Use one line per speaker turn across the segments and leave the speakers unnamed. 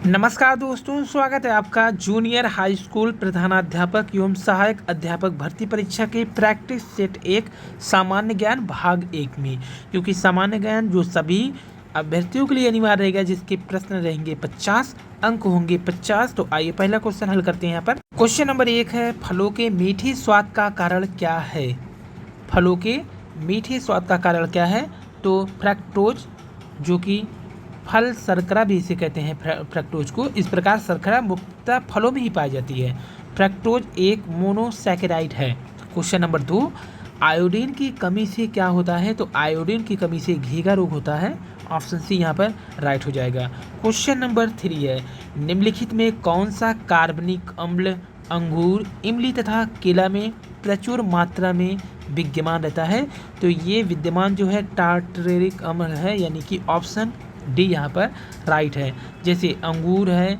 नमस्कार दोस्तों, स्वागत है आपका जूनियर हाई स्कूल प्रधानाध्यापक एवं सहायक अध्यापक भर्ती परीक्षा के प्रैक्टिस सेट 1 सामान्य ज्ञान भाग 1 में। क्योंकि सामान्य ज्ञान जो सभी अभ्यर्थियों के लिए अनिवार्य रहेगा, जिसके प्रश्न रहेंगे 50, अंक होंगे 50। तो आइए पहला क्वेश्चन हल करते हैं। यहाँ पर क्वेश्चन नंबर 1 है, फलों के मीठे स्वाद का कारण क्या है। फलों के मीठे स्वाद का कारण क्या है? तो फ्रक्टोज, जो कि फल शर्करा भी इसे कहते हैं फ्रक्टोज को। इस प्रकार शर्करा मुख्यतः फलों में ही पाई जाती है। फ्रक्टोज एक मोनोसैकेराइड है। क्वेश्चन नंबर 2, आयोडीन की कमी से क्या होता है? तो आयोडीन की कमी से घीघा रोग होता है। ऑप्शन सी यहाँ पर राइट हो जाएगा। क्वेश्चन नंबर 3 है, निम्नलिखित में कौन सा कार्बनिक अम्ल अंगूर, इमली तथा केला में प्रचुर मात्रा में विद्यमान रहता है? तो ये विद्यमान जो है टार्टरेरिक अम्ल है, यानी कि ऑप्शन डी यहाँ पर राइट है। जैसे अंगूर है,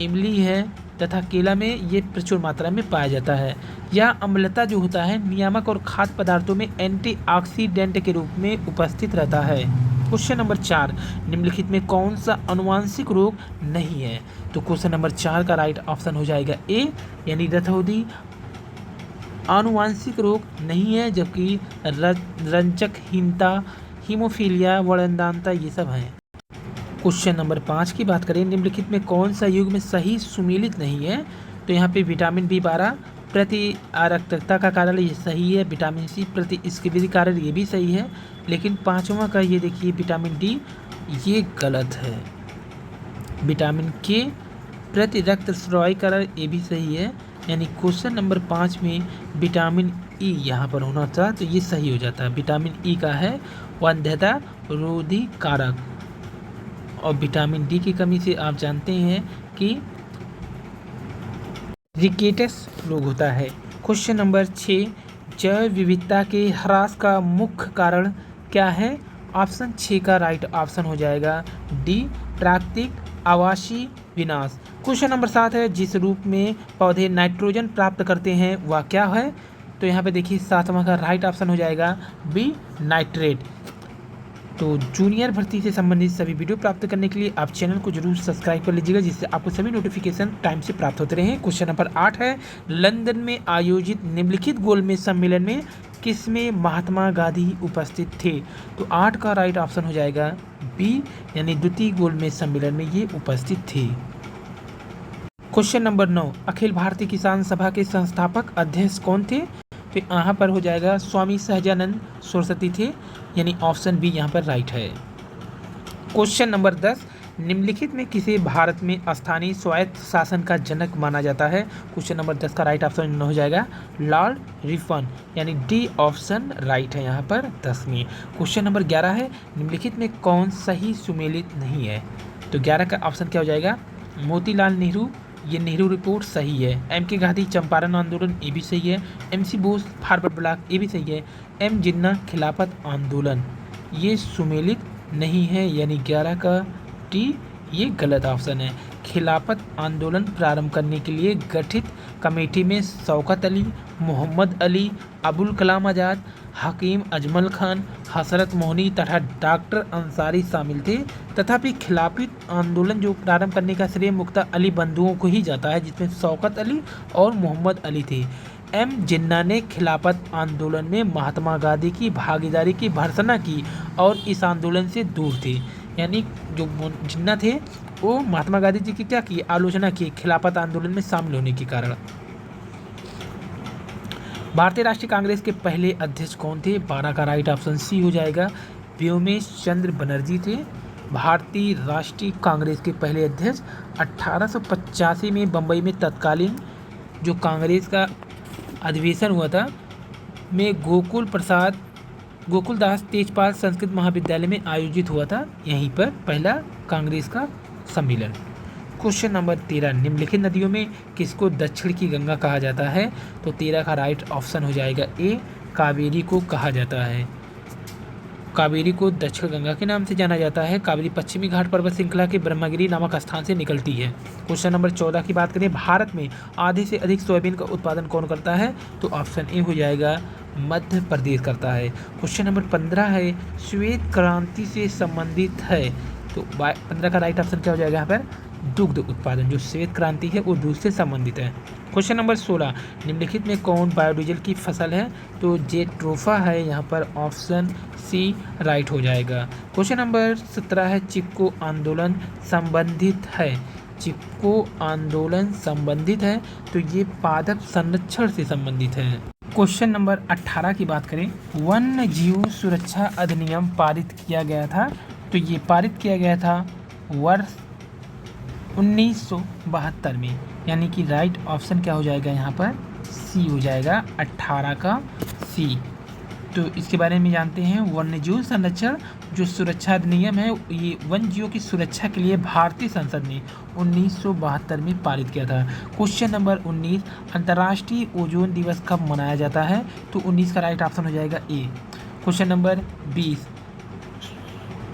इमली है तथा केला में ये प्रचुर मात्रा में पाया जाता है। यह अम्लता जो होता है नियामक और खाद्य पदार्थों में एंटीऑक्सीडेंट के रूप में उपस्थित रहता है। क्वेश्चन नंबर 4, निम्नलिखित में कौन सा अनुवांशिक रोग नहीं है? तो क्वेश्चन नंबर 4 का राइट ऑप्शन हो जाएगा ए, यानी रथौंधी आनुवांशिक रोग नहीं है, जबकि रंजकहीनता, हीमोफीलिया, वर्णदानता ये सब हैं। क्वेश्चन नंबर 5 की बात करें, निम्नलिखित में कौन सा युग्म सही सुमेलित नहीं है? तो यहाँ पे विटामिन B12 प्रति आरक्तता का कारण ये सही है। विटामिन सी प्रति स्क्लेरोसिस कारण ये भी सही है। लेकिन पांचवा का ये देखिए विटामिन डी, ये गलत है। विटामिन के प्रति रक्तस्रावी कारण ये भी सही है। यानी क्वेश्चन नंबर 5 में विटामिन ई यहाँ पर होना था, तो ये सही हो जाता है। विटामिन ई का है वंध्यता रोधी कारक। और विटामिन डी की कमी से आप जानते हैं कि रिकेटस रोग होता है। क्वेश्चन नंबर 6, जैव विविधता के ह्रास का मुख्य कारण क्या है? ऑप्शन 6 का राइट ऑप्शन हो जाएगा डी, प्राकृतिक आवासीय विनाश। क्वेश्चन नंबर 7 है, जिस रूप में पौधे नाइट्रोजन प्राप्त करते हैं वह क्या है? तो यहाँ पे देखिए 7वां का राइट ऑप्शन हो जाएगा बी, नाइट्रेट। तो जूनियर भर्ती से संबंधित सभी वीडियो प्राप्त करने के लिए आप चैनल को जरूर सब्सक्राइब कर लीजिएगा, जिससे आपको सभी नोटिफिकेशन टाइम से प्राप्त होते रहें। क्वेश्चन नंबर 8 है, लंदन में आयोजित निम्नलिखित गोलमेज सम्मेलन में किसमें महात्मा गांधी उपस्थित थे? तो 8 का राइट ऑप्शन हो जाएगा बी, यानी द्वितीय गोलमेज सम्मेलन में ये उपस्थित थे। क्वेश्चन नंबर 9, अखिल भारतीय किसान सभा के संस्थापक अध्यक्ष कौन थे? तो यहाँ पर हो जाएगा स्वामी सहजानंद सरस्वती थे, यानी ऑप्शन बी यहाँ पर राइट है। क्वेश्चन नंबर 10, निम्नलिखित में किसे भारत में स्थानीय स्वायत्त शासन का जनक माना जाता है? क्वेश्चन नंबर 10 का राइट ऑप्शन हो जाएगा लॉर्ड रिपन, यानी डी ऑप्शन राइट है यहाँ पर 10 में। क्वेश्चन नंबर 11 है, निम्नलिखित में कौन सही सुमेलित नहीं है? तो 11 का ऑप्शन क्या हो जाएगा? मोतीलाल नेहरू, ये नेहरू रिपोर्ट सही है। एम के गांधी चंपारण आंदोलन, ये भी सही है। एम सी बोस फारवर्ड ब्लॉक, ये भी सही है। एम जिन्ना खिलाफत आंदोलन, ये सुमेलित नहीं है, यानी 11 का टी ये गलत ऑप्शन है। खिलाफत आंदोलन प्रारंभ करने के लिए गठित कमेटी में शौकत अली, मोहम्मद अली, अबुल कलाम आज़ाद, हकीम अजमल खान, हसरत मोहनी तथा डॉक्टर अंसारी शामिल थे। तथापि खिलाफत आंदोलन जो प्रारंभ करने का श्रेय मुख्तः अली बंधुओं को ही जाता है, जिसमें शौकत अली और मोहम्मद अली थे। एम जिन्ना ने खिलाफत आंदोलन में महात्मा गांधी की भागीदारी की भर्त्सना की और इस आंदोलन से दूर थे। यानी जो जिन्ना थे वो महात्मा गांधी जी की क्या की आलोचना की खिलाफत आंदोलन में शामिल होने के कारण। भारतीय राष्ट्रीय कांग्रेस के पहले अध्यक्ष कौन थे? 12 का राइट ऑप्शन सी हो जाएगा, व्योमेश चंद्र बनर्जी थे भारतीय राष्ट्रीय कांग्रेस के पहले अध्यक्ष। 1885 में बम्बई में तत्कालीन जो कांग्रेस का अधिवेशन हुआ था में गोकुलदास तेजपाल संस्कृत महाविद्यालय में आयोजित हुआ था। यहीं पर पहला कांग्रेस का सम्मेलन। क्वेश्चन नंबर 13, निम्नलिखित नदियों में किसको दक्षिण की गंगा कहा जाता है? तो 13 का राइट ऑप्शन हो जाएगा ए, कावेरी को कहा जाता है। कावेरी को दक्षिण गंगा के नाम से जाना जाता है। कावेरी पश्चिमी घाट पर्वत श्रृंखला के ब्रह्मगिरी नामक स्थान से निकलती है। क्वेश्चन नंबर 14 की बात करें, भारत में आधे से अधिक सोयाबीन का उत्पादन कौन करता है? तो ऑप्शन ए हो जाएगा मध्य प्रदेश करता है। क्वेश्चन नंबर 15 है, श्वेत क्रांति से संबंधित है। तो 15 का राइट ऑप्शन क्या हो जाएगा यहाँ पर? दुग्ध उत्पादन। जो श्वेत क्रांति है वो दूध से संबंधित है। क्वेश्चन नंबर 16, निम्नलिखित में कौन बायोडीजल की फसल है? तो जेट्रोफा है यहाँ पर, ऑप्शन सी राइट हो जाएगा। क्वेश्चन नंबर 17 है, चिपको आंदोलन संबंधित है। चिपको आंदोलन संबंधित है तो ये पादप संरक्षण से संबंधित है। क्वेश्चन नंबर 18 की बात करें, वन्य जीव सुरक्षा अधिनियम पारित किया गया था। तो ये पारित किया गया था वर्ष 1972 में, यानी कि राइट ऑप्शन क्या हो जाएगा यहाँ पर? सी हो जाएगा, 18 का सी। तो इसके बारे में जानते हैं। वन्यजीव संरक्षण जो सुरक्षा अधिनियम है, ये वन्यजीवों की सुरक्षा के लिए भारतीय संसद ने 1972 में पारित किया था। क्वेश्चन नंबर 19, अंतर्राष्ट्रीय ओजोन दिवस कब मनाया जाता है? तो 19 का राइट ऑप्शन हो जाएगा ए। क्वेश्चन नंबर 20,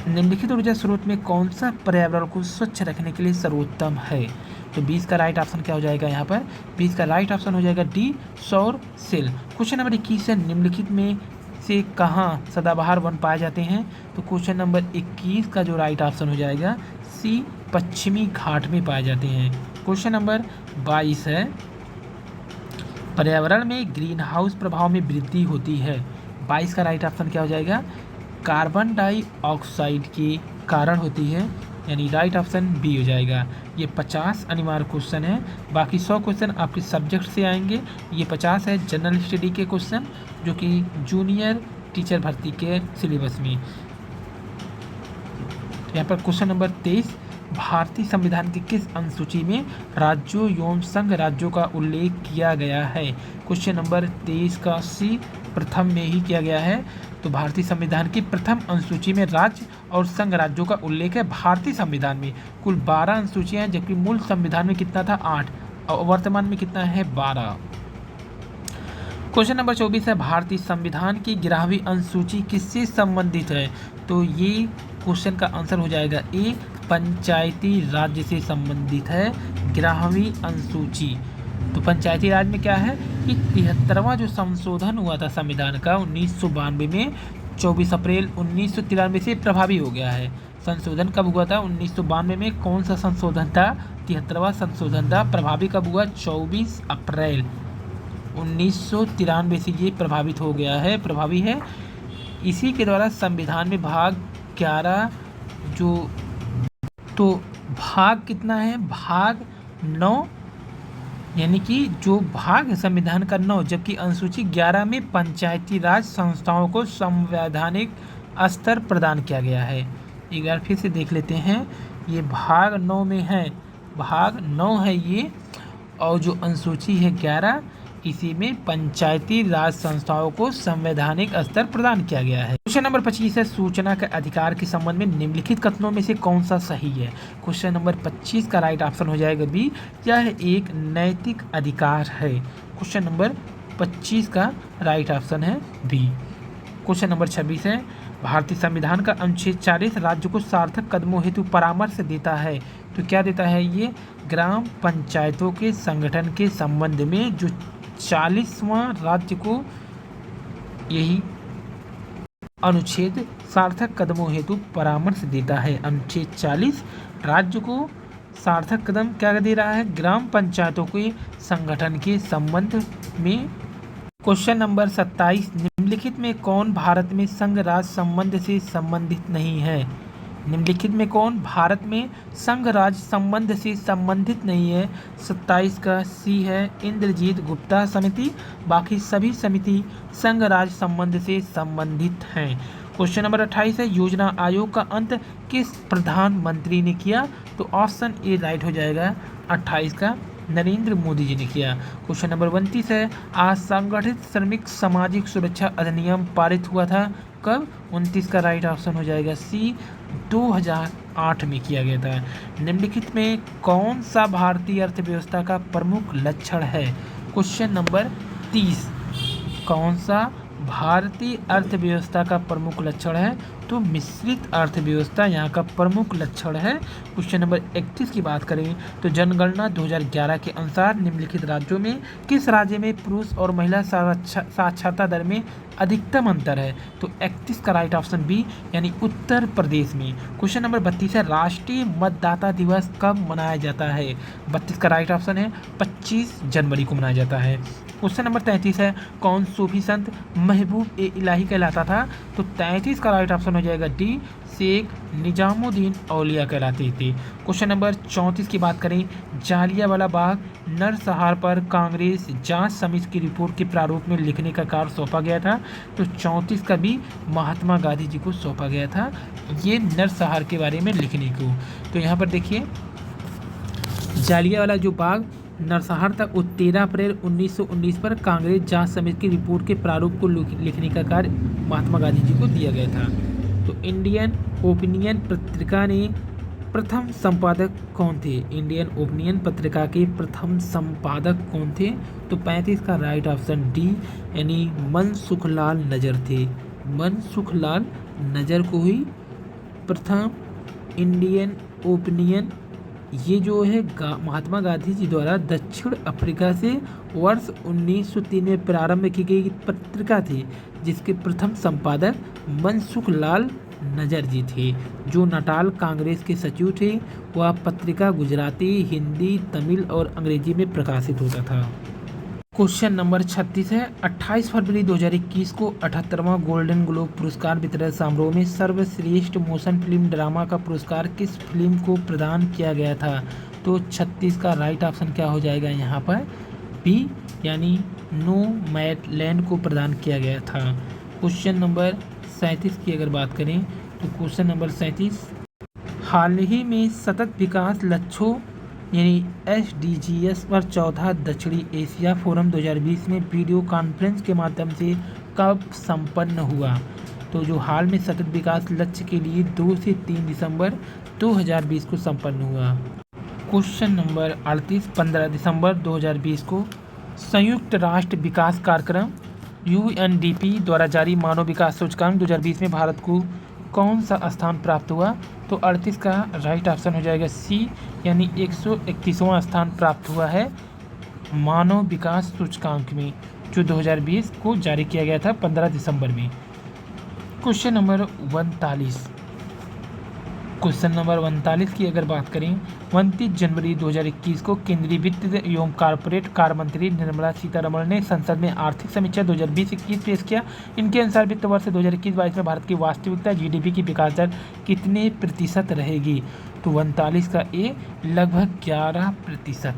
निम्नलिखित ऊर्जा स्रोत में कौन सा पर्यावरण को स्वच्छ रखने के लिए सर्वोत्तम है? तो 20 का राइट ऑप्शन क्या हो जाएगा यहाँ पर? 20 का राइट ऑप्शन हो जाएगा डी, सौर सेल। क्वेश्चन नंबर 21 है, निम्नलिखित में से कहाँ सदाबहार वन पाए जाते हैं? तो क्वेश्चन नंबर 21 का जो राइट ऑप्शन हो जाएगा सी, पश्चिमी घाट में पाए जाते हैं। क्वेश्चन नंबर 22 है, पर्यावरण में ग्रीन हाउस प्रभाव में वृद्धि होती है। 22 का राइट ऑप्शन क्या हो जाएगा? कार्बन डाइऑक्साइड के कारण होती है, यानी राइट ऑप्शन बी हो जाएगा। ये 50 अनिवार्य क्वेश्चन है, बाकी 100 क्वेश्चन आपके सब्जेक्ट से आएंगे। ये 50 है जनरल स्टडी के क्वेश्चन, जो कि जूनियर टीचर भर्ती के सिलेबस में। यहाँ पर क्वेश्चन नंबर 23, भारतीय संविधान की किस अनुसूची में राज्यों एवं संघ राज्यों का उल्लेख किया गया है? क्वेश्चन नंबर 23 का सी, प्रथम में ही किया गया है। तो भारतीय संविधान की प्रथम अनुसूची में राज्य और संघ राज्यों का उल्लेख है। भारतीय संविधान में कुल 12 अनुसूचियां हैं, जबकि मूल संविधान में कितना था? 8, और वर्तमान में कितना है? 12। क्वेश्चन नंबर 24 है, भारतीय संविधान की 11वीं अनुसूची किससे संबंधित है? तो ये क्वेश्चन का आंसर हो जाएगा ए, पंचायती राज्य से संबंधित है 11वीं अनुसूची। तो पंचायती राज में क्या है कि 73वां जो संशोधन हुआ था संविधान का 1992 में, 24 अप्रैल 1993 से प्रभावी हो गया है। संशोधन कब हुआ था? 1992 में। कौन सा संशोधन था? 73वां संशोधन था। प्रभावी कब हुआ? 24 अप्रैल 1993 से ये प्रभावित हो गया है, प्रभावी है। इसी के द्वारा संविधान में भाग 11 जो, तो भाग कितना है? भाग 9, यानी कि जो भाग है संविधान का 9, जबकि अनुसूची 11 में पंचायती राज संस्थाओं को संवैधानिक स्तर प्रदान किया गया है। एक बार फिर से देख लेते हैं, ये भाग 9 में है, भाग 9 है ये, और जो अनुसूची है 11, इसी में पंचायती राज संस्थाओं को संवैधानिक स्तर प्रदान किया गया है। क्वेश्चन नंबर 25 है, सूचना के अधिकार के संबंध में निम्नलिखित कथनों में से कौन सा सही है? क्वेश्चन नंबर 25 का राइट ऑप्शन हो जाएगा बी, यह एक नैतिक अधिकार है। क्वेश्चन नंबर 25 का राइट ऑप्शन है बी। क्वेश्चन नंबर 26 है, भारतीय संविधान का अनुच्छेद 40 राज्य को सार्थक कदमों हेतु परामर्श देता है। तो क्या देता है ये? ग्राम पंचायतों के संगठन के संबंध में जो 40वां राज्य को यही अनुच्छेद सार्थक कदमों हेतु परामर्श देता है। अनुच्छेद 40 राज्य को सार्थक कदम क्या दे रहा है? ग्राम पंचायतों के संगठन के संबंध में। क्वेश्चन नंबर 27, निम्नलिखित में कौन भारत में संघ राज्य संबंध से संबंधित नहीं है? निम्नलिखित में कौन भारत में संघ राज्य संबंध से संबंधित नहीं है? 27 का सी है, इंद्रजीत गुप्ता समिति। बाकी सभी समिति संघ राज्य संबंध से संबंधित हैं। क्वेश्चन नंबर 28 है, योजना आयोग का अंत किस प्रधानमंत्री ने किया? तो ऑप्शन ए राइट हो जाएगा, 28 का नरेंद्र मोदी जी ने किया। क्वेश्चन नंबर 29 है, असंगठित श्रमिक सामाजिक सुरक्षा अधिनियम पारित हुआ था कब? 29 का राइट ऑप्शन हो जाएगा सी, 2008 में किया गया था। निम्नलिखित में कौन सा भारतीय अर्थव्यवस्था का प्रमुख लक्षण है? क्वेश्चन नंबर 30, कौन सा भारतीय अर्थव्यवस्था का प्रमुख लक्षण है? तो मिश्रित अर्थव्यवस्था यहाँ का प्रमुख लक्षण है। क्वेश्चन नंबर 31 की बात करें तो जनगणना 2011 के अनुसार निम्नलिखित राज्यों में किस राज्य में पुरुष और महिला साक्षरता दर में अधिकतम अंतर है? तो 31 का राइट ऑप्शन बी यानी उत्तर प्रदेश में। क्वेश्चन नंबर 32 है राष्ट्रीय मतदाता दिवस कब मनाया जाता है? 32 का राइट ऑप्शन है 25 जनवरी को मनाया जाता है। क्वेश्चन नंबर 33 है कौन सूफी संत महबूब ए इलाही कहलाता था? तो 33 का राइट ऑप्शन हो जाएगा डी शेख निजामुद्दीन औलिया कहलाते थे। क्वेश्चन नंबर 34 की बात करें जालियांवाला बाग नरसंहार पर कांग्रेस जांच समिति की रिपोर्ट के प्रारूप में लिखने का कार्य सौंपा गया था। तो 34 का भी महात्मा गांधी जी को सौंपा गया था ये नरसंहार के बारे में लिखने को। तो यहाँ पर देखिए जालियांवाला जो बाग नरसंहार था वो 13 अप्रैल 1919 पर कांग्रेस जांच समिति की रिपोर्ट के प्रारूप को लिखने का कार्य महात्मा गांधी जी को दिया गया था। तो इंडियन ओपिनियन पत्रिका ने प्रथम संपादक कौन थे? इंडियन ओपिनियन पत्रिका के प्रथम संपादक कौन थे? तो 35 का राइट ऑप्शन डी यानी मनसुखलाल नजर थे। मनसुखलाल नजर को ही प्रथम इंडियन ओपिनियन ये जो है महात्मा गांधी जी द्वारा दक्षिण अफ्रीका से वर्ष 1903 में प्रारंभ की गई पत्रिका थी जिसके प्रथम संपादक मनसुखलाल नजर जी थे जो नाटाल कांग्रेस के सचिव थे। वह पत्रिका गुजराती, हिंदी, तमिल और अंग्रेजी में प्रकाशित होता था। क्वेश्चन नंबर 36 है 28 फरवरी 2021 को 78वां गोल्डन ग्लोब पुरस्कार वितरण समारोह में सर्वश्रेष्ठ मोशन फिल्म ड्रामा का पुरस्कार किस फिल्म को प्रदान किया गया था? तो 36 का राइट ऑप्शन क्या हो जाएगा यहाँ पर बी यानी नोमैडलैंड को प्रदान किया गया था। क्वेश्चन नंबर 37 की अगर बात करें तो क्वेश्चन नंबर 37 हाल ही में सतत विकास लक्ष्यों यानी SDGs पर चौथा दक्षिणी एशिया फोरम 2020 में वीडियो कॉन्फ्रेंस के माध्यम से कब संपन्न हुआ? तो जो हाल में सतत विकास लक्ष्य के लिए 2 से 3 दिसंबर 2020 को संपन्न हुआ। क्वेश्चन नंबर 38 15 दिसंबर 2020 को संयुक्त राष्ट्र विकास कार्यक्रम UNDP द्वारा जारी मानव विकास सूचकांक 2020 में भारत को कौन सा स्थान प्राप्त हुआ? तो 38 का राइट ऑप्शन हो जाएगा सी यानी 131वां स्थान प्राप्त हुआ है मानव विकास सूचकांक में जो 2020 को जारी किया गया था 15 दिसंबर में। क्वेश्चन नंबर 39 की अगर बात करें 29 जनवरी 2021 को केंद्रीय वित्त एवं कॉर्पोरेट कार्य मंत्री निर्मला सीतारमण ने संसद में आर्थिक समीक्षा 2020-21 पेश किया। इनके अनुसार वित्त वर्ष 2021-22 में भारत की वास्तविकता GDP की विकास दर कितने प्रतिशत रहेगी? तो 39 का ए लगभग 11%।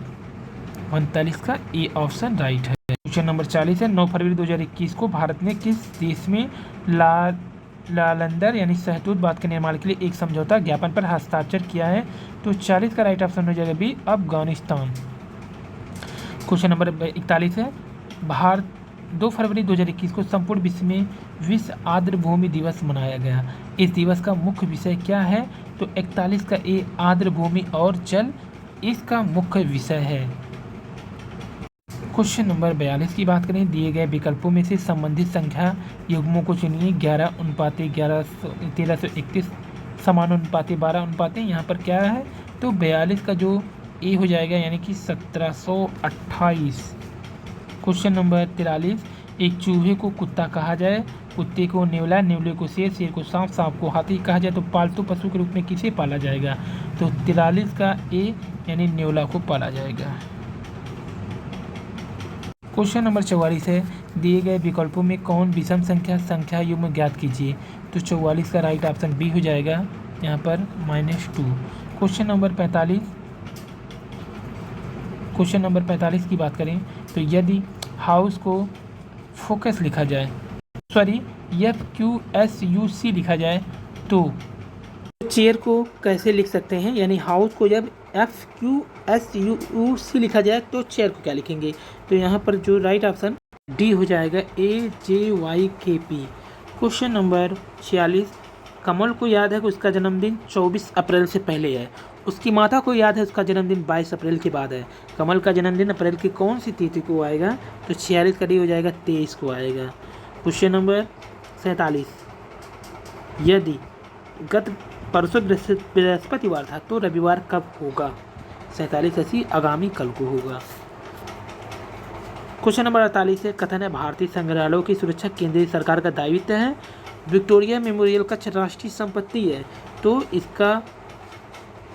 39 का ए ऑप्शन राइट है। क्वेश्चन नंबर 40 है 9 फरवरी 2021 को भारत ने किस देश में लालंदर यानी शहतूत बांध के निर्माण के लिए एक समझौता ज्ञापन पर हस्ताक्षर किया है? तो 40 का राइट ऑप्शन हो जाएगा बी अफगानिस्तान। क्वेश्चन नंबर 41 है भारत 2 फरवरी 2021 को संपूर्ण विश्व में विश्व आर्द्र भूमि दिवस मनाया गया। इस दिवस का मुख्य विषय क्या है? तो 41 का ए आर्द्र भूमि और जल इसका मुख्य विषय है। क्वेश्चन नंबर 42 की बात करें दिए गए विकल्पों में से संबंधित संख्या युग्मों को चुनिए। 11:1331 समानुपाती 12 यहाँ पर क्या है? तो 42 का जो ए हो जाएगा यानी कि 1728। क्वेश्चन नंबर 43 एक चूहे को कुत्ता कहा जाए, कुत्ते को नेवला, नेवले को शेर, शेर को सांप, सांप को हाथी कहा जाए तो पालतू पशु के रूप में किसे पाला जाएगा? तो 43 का ए यानी नेवला को पाला जाएगा। क्वेश्चन नंबर 44 है दिए गए विकल्पों में कौन विषम संख्या युग्म ज्ञात कीजिए। तो 44 का राइट ऑप्शन बी हो जाएगा यहाँ पर -2। क्वेश्चन नंबर 45 की बात करें तो यदि हाउस को फोकस लिखा जाए FQSUC लिखा जाए तो चेयर को कैसे लिख सकते हैं? यानी हाउस को जब FQSUC लिखा जाए तो चेयर को क्या लिखेंगे? तो यहाँ पर जो राइट ऑप्शन डी हो जाएगा AJYKP। क्वेश्चन नंबर 46 कमल को याद है कि उसका जन्मदिन 24 अप्रैल से पहले है, उसकी माता को याद है उसका जन्मदिन 22 अप्रैल के बाद है। कमल का जन्मदिन अप्रैल की कौन सी तिथि को आएगा? तो 46 का डी हो जाएगा 23 को आएगा। क्वेश्चन नंबर 47 यदि गत परसों बृहस्पतिवार था तो रविवार कब होगा? 4780 आगामी कल को होगा। क्वेश्चन नंबर 48 है, कथन है भारतीय संग्रहालयों की सुरक्षा केंद्रीय सरकार का दायित्व है। विक्टोरिया मेमोरियल कच्छ राष्ट्रीय संपत्ति है, तो इसका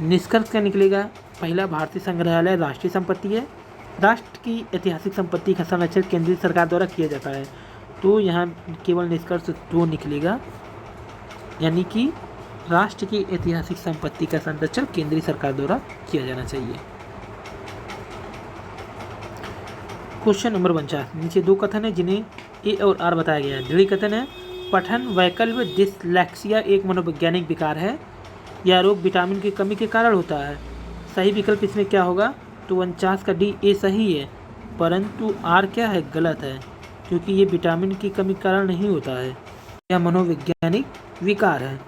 निष्कर्ष क्या निकलेगा? पहला, भारतीय संग्रहालय राष्ट्रीय संपत्ति है। राष्ट्र की ऐतिहासिक संपत्ति का संरक्षण केंद्रीय सरकार द्वारा किया जाता है, तो यहाँ केवल निष्कर्ष 2 निकलेगा, यानी कि राष्ट्र की ऐतिहासिक संपत्ति का संरक्षण केंद्रीय सरकार द्वारा किया जाना चाहिए। क्वेश्चन नंबर 49, नीचे 2 कथन है जिन्हें ए और आर बताया गया है। दृढ़ कथन है पठन वैकल्पिक डिसलेक्सिया एक मनोवैज्ञानिक विकार है। यह रोग विटामिन की कमी के कारण होता है। सही विकल्प इसमें क्या होगा? तो 49 का डी ए सही है, परंतु आर क्या है? गलत है, क्योंकि ये विटामिन की कमी के कारण नहीं होता है, यह मनोवैज्ञानिक विकार है।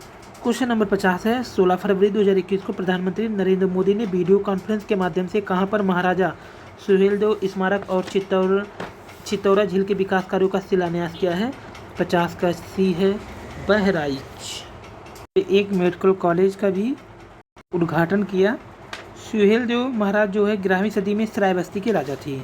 क्वेश्चन नंबर 50 है, 16 फरवरी 2021 को प्रधानमंत्री नरेंद्र मोदी ने वीडियो कॉन्फ्रेंस के माध्यम से कहां पर महाराजा सुहेलदेव स्मारक और चित्तौरा झील के विकास कार्यों का शिलान्यास किया है? 50 का सी है, बहराइच। एक मेडिकल कॉलेज का भी उद्घाटन किया। सुहेलदेव महाराज जो है 11वीं सदी में श्रावस्ती के राजा थे।